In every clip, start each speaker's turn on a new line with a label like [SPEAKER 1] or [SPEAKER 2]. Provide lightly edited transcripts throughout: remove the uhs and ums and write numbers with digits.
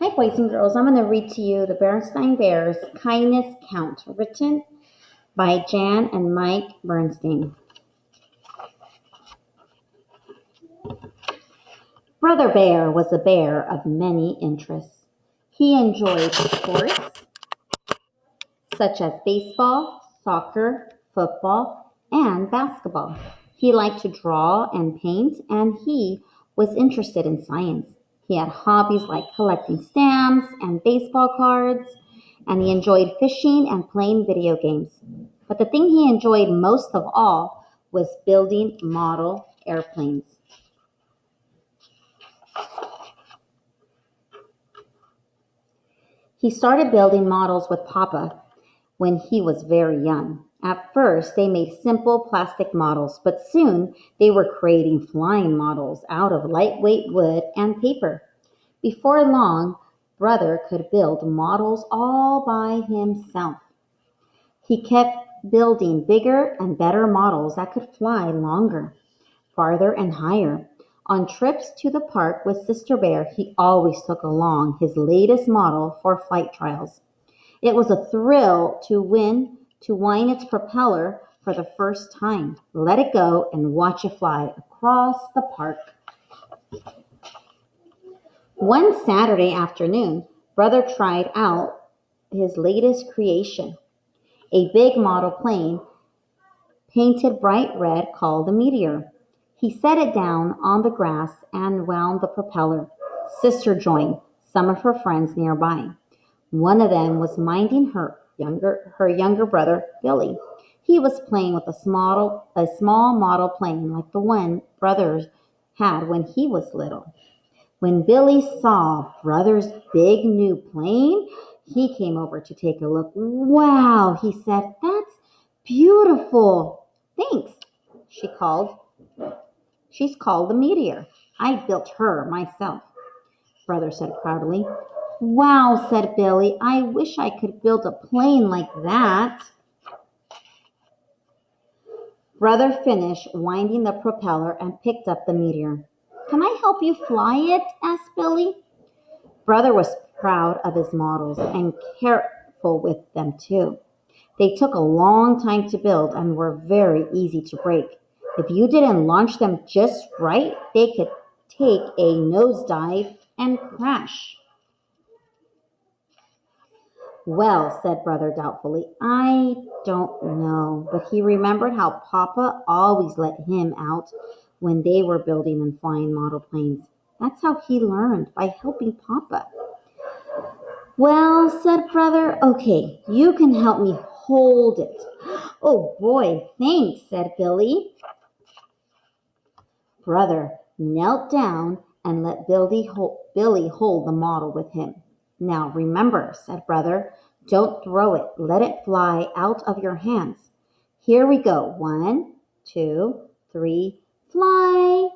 [SPEAKER 1] Hi, boys and girls. I'm going to read to you the Berenstain Bears Kindness Count, written by Jan and Mike Berenstain. Brother Bear was a bear of many interests. He enjoyed sports such as baseball, soccer, football, and basketball. He liked to draw and paint, and he was interested in science. He had hobbies like collecting stamps and baseball cards, and he enjoyed fishing and playing video games. But the thing he enjoyed most of all was building model airplanes. He started building models with Papa when he was very young. At first, they made simple plastic models, but soon they were creating flying models out of lightweight wood and paper. Before long, Brother could build models all by himself. He kept building bigger and better models that could fly longer, farther, and higher. On trips to the park with Sister Bear, he always took along his latest model for flight trials. It was a thrill to wind its propeller for the first time, let it go, and watch it fly across the park. One Saturday afternoon, Brother tried out his latest creation, a big model plane painted bright red called the Meteor. He set it down on the grass and wound the propeller. Sister joined, some of her friends nearby. One of them was minding her younger brother, Billy. He was playing with a small model plane like the one Brothers had when he was little. When Billy saw Brother's big new plane, he came over to take a look. Wow, he said, "That's beautiful." "Thanks," she called. "She's called the Meteor. I built her myself," Brother said proudly. "Wow," said Billy. "I wish I could build a plane like that." Brother finished winding the propeller and picked up the Meteor. "Can I help you fly it?" asked Billy. Brother was proud of his models and careful with them too. They took a long time to build and were very easy to break. If you didn't launch them just right, they could take a nosedive and crash. "Well," said Brother doubtfully, "I don't know." But he remembered how Papa always let him out when they were building and flying model planes. That's how he learned, by helping Papa. "Well," said Brother, "okay, you can help me hold it." "Oh boy, thanks," said Billy. Brother knelt down and let Billy hold the model with him. "Now remember," said Brother, "don't throw it. Let it fly out of your hands. Here we go. 1, 2, 3, fly."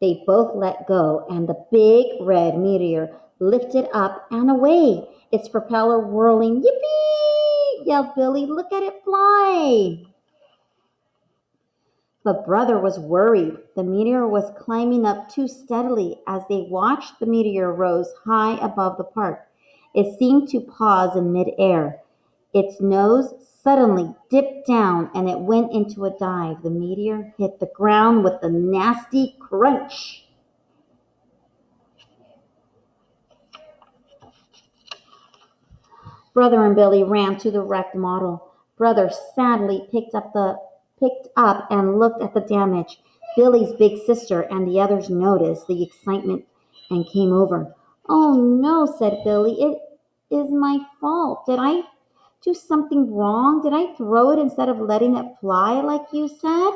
[SPEAKER 1] They both let go, and the big red meteor lifted up and away, its propeller whirling. "Yippee!" yelled Billy. "Look at it fly." But Brother was worried. The meteor was climbing up too steadily. As they watched, the meteor rose high above the park. It seemed to pause in midair. Its nose suddenly dipped down and it went into a dive. The meteor hit the ground with a nasty crunch. Brother and Billy ran to the wrecked model. Brother sadly picked up and looked at the damage. Billy's big sister and the others noticed the excitement and came over. "Oh no," said Billy. "It is my fault. Did I do something wrong? Did I throw it instead of letting it fly like you said?"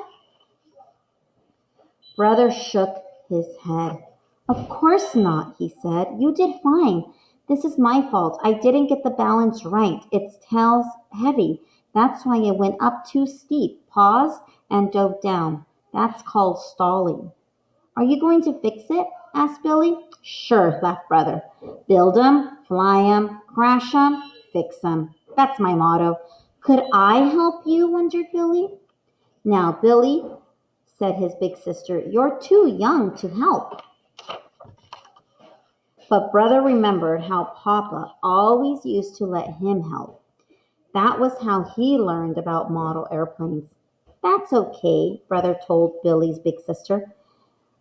[SPEAKER 1] Brother shook his head. "Of course not," he said. "You did fine. This is my fault. I didn't get the balance right. Its tail's heavy. That's why it went up too steep, paused, and dove down. That's called stalling." "Are you going to fix it?" asked Billy. "Sure," laughed Brother. "Build 'em, fly 'em, crash 'em, fix 'em. That's my motto." "Could I help you?" wondered Billy. "Now, Billy," said his big sister, "you're too young to help." But Brother remembered how Papa always used to let him help. That was how he learned about model airplanes. That's okay, Brother told Billy's big sister.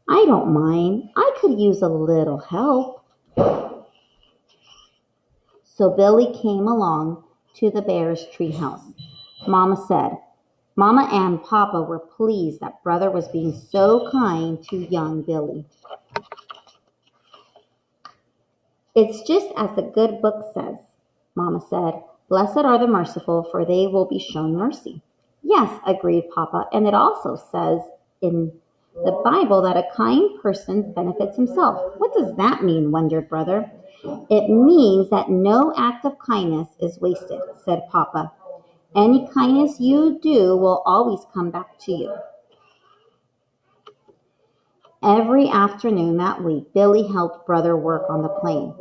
[SPEAKER 1] I don't mind. I could use a little help. So Billy came along to the bear's treehouse. Mama said, Mama and Papa were pleased that Brother was being so kind to young Billy. It's just as the good book says, Mama said. Blessed are the merciful, for they will be shown mercy. Yes, agreed Papa, and it also says in the Bible that a kind person benefits himself. What does that mean? Wondered Brother. It means that no act of kindness is wasted, said Papa. Any kindness you do will always come back to you. Every afternoon that week, Billy helped Brother work on the plane.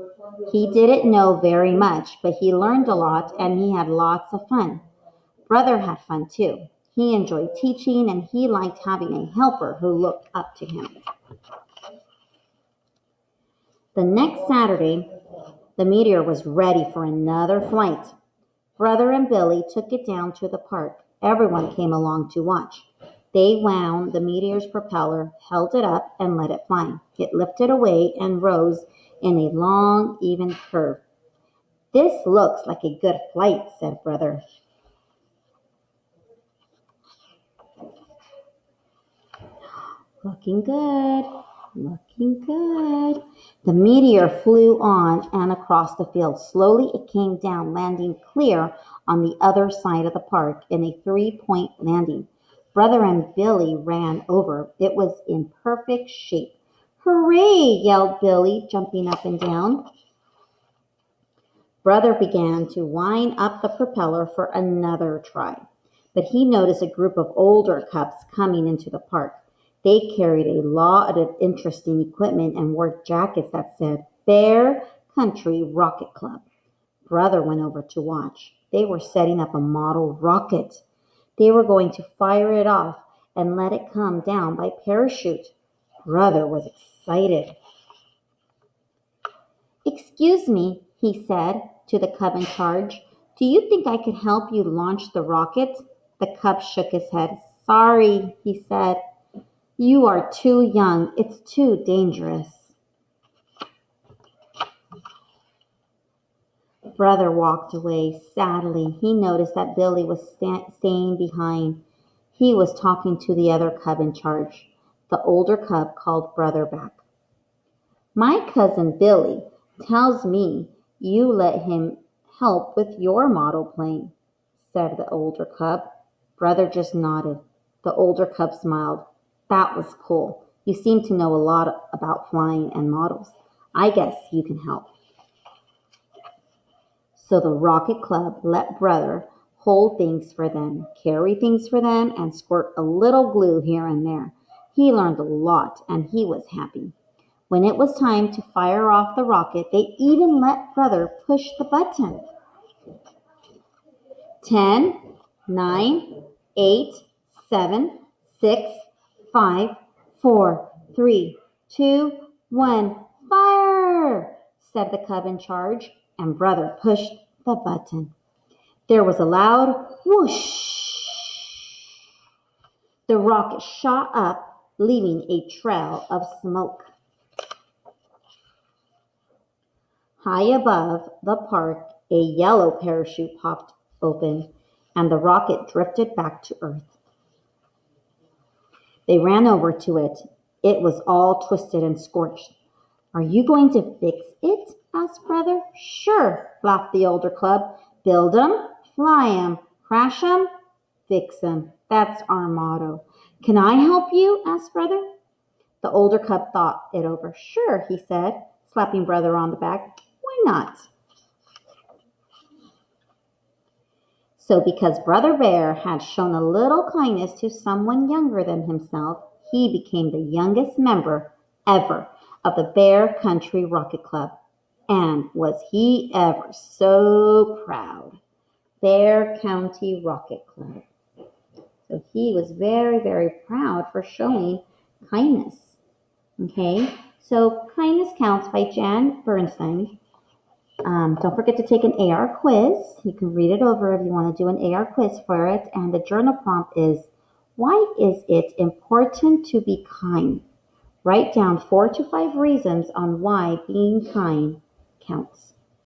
[SPEAKER 1] He didn't know very much, but he learned a lot and he had lots of fun. Brother had fun too. He enjoyed teaching and he liked having a helper who looked up to him. The next Saturday, the Meteor was ready for another flight. Brother and Billy took it down to the park. Everyone came along to watch. They wound the Meteor's propeller, held it up, and let it fly. It lifted away and rose in a long, even curve. This looks like a good flight, said Brother. Looking good, looking good. The Meteor flew on and across the field. Slowly it came down, landing clear on the other side of the park in a three-point landing. Brother and Billy ran over. It was in perfect shape. Hooray, yelled Billy, jumping up and down. Brother began to wind up the propeller for another try. But he noticed a group of older cubs coming into the park. They carried a lot of interesting equipment and wore jackets that said Bear Country Rocket Club. Brother went over to watch. They were setting up a model rocket. They were going to fire it off and let it come down by parachute. Brother was excited. Excuse me, he said to the cub in charge. Do you think I could help you launch the rocket? The cub shook his head. Sorry, he said. You are too young. It's too dangerous. Brother walked away sadly. He noticed that Billy was staying behind. He was talking to the other cub in charge. The older cub called Brother back. My cousin Billy tells me you let him help with your model plane, said the older cub. Brother just nodded. The older cub smiled. That was cool. You seem to know a lot about flying and models. I guess you can help. So the Rocket Club let Brother hold things for them, carry things for them, and squirt a little glue here and there. He learned a lot, and he was happy. When it was time to fire off the rocket, they even let Brother push the button. 10, 9, 8, 7, 6, 5, 4, 3, 2, 1, fire! Said the cub in charge, and Brother pushed the button. There was a loud whoosh. The rocket shot up, leaving a trail of smoke. High above the park, a yellow parachute popped open, and the rocket drifted back to Earth. They ran over to it. It was all twisted and scorched. Are you going to fix it? Asked Brother. Sure, laughed the older club. Build 'em, fly 'em, crash 'em, fix 'em. That's our motto. Can I help you? Asked Brother. The older cub thought it over. Sure, he said, slapping Brother on the back. Why not? So because Brother Bear had shown a little kindness to someone younger than himself, he became the youngest member ever of the Bear Country Rocket Club. And was he ever so proud. Bear County Rocket Club. So he was very, very proud for showing kindness. Okay? So, Kindness Counts by Jan Berenstain. Don't forget to take an AR quiz. You can read it over if you want to do an AR quiz for it. And the journal prompt is, why is it important to be kind? Write down 4 to 5 reasons on why being kind counts.